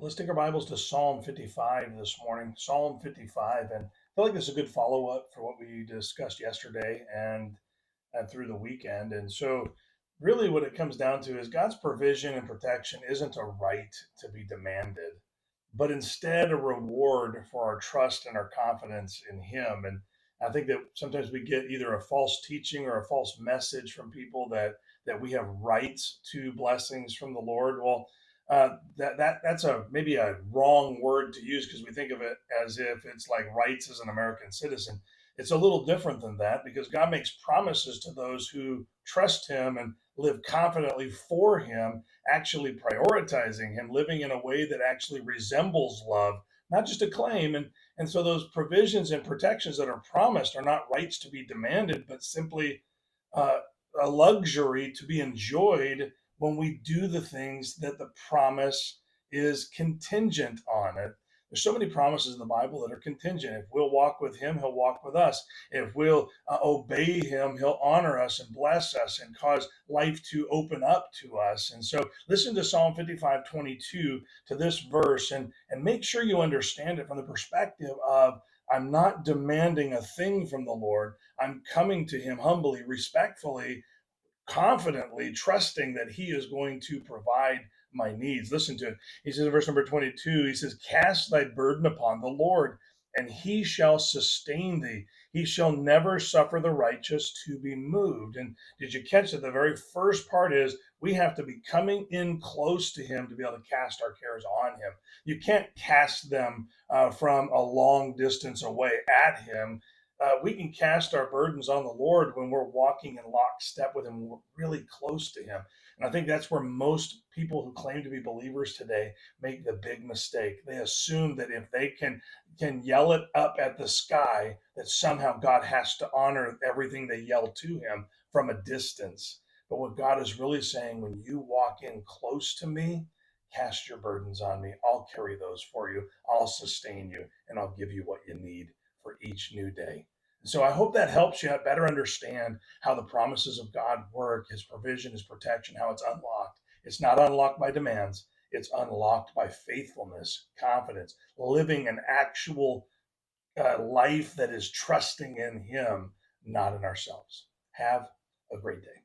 Let's take our Bibles to Psalm 55 this morning. Psalm 55. And I feel like this is a good follow up for what we discussed yesterday and through the weekend. And so, really, what it comes down to is God's provision and protection isn't a right to be demanded, but instead a reward for our trust and our confidence in Him. And I think that sometimes we get either a false teaching or a false message from people that we have rights to blessings from the Lord. Well, that's a maybe a wrong word to use because we think of it as if it's like rights as an American citizen. It's a little different than that because God makes promises to those who trust Him and live confidently for Him, actually prioritizing Him, living in a way that actually resembles love, not just a claim. And so those provisions and protections that are promised are not rights to be demanded, but simply uh, a luxury to be enjoyed when we do the things that the promise is contingent on it. There's so many promises in the Bible that are contingent. If we'll walk with Him, He'll walk with us. If we'll obey Him, He'll honor us and bless us and cause life to open up to us. And so listen to Psalm 55:22 to this verse and make sure you understand it from the perspective of I'm not demanding a thing from the Lord. I'm coming to Him humbly, respectfully, confidently trusting that He is going to provide my needs. Listen to it. He says in verse number 22, he says, Cast thy burden upon the Lord, and He shall sustain thee. He shall never suffer the righteous to be moved. And did you catch that? The very first part is we have to be coming in close to Him to be able to cast our cares on Him. You can't cast them from a long distance away at Him. We can cast our burdens on the Lord when we're walking in lockstep with Him, when we're really close to Him. And I think that's where most people who claim to be believers today make the big mistake. They assume that if they can yell it up at the sky, that somehow God has to honor everything they yell to Him from a distance. But what God is really saying, when you walk in close to me, cast your burdens on me. I'll carry those for you. I'll sustain you, and I'll give you what you need for each new day. So I hope that helps you better understand how the promises of God work, His provision, His protection, how it's unlocked. It's not unlocked by demands, it's unlocked by faithfulness, confidence, living an actual life that is trusting in Him, not in ourselves. Have a great day.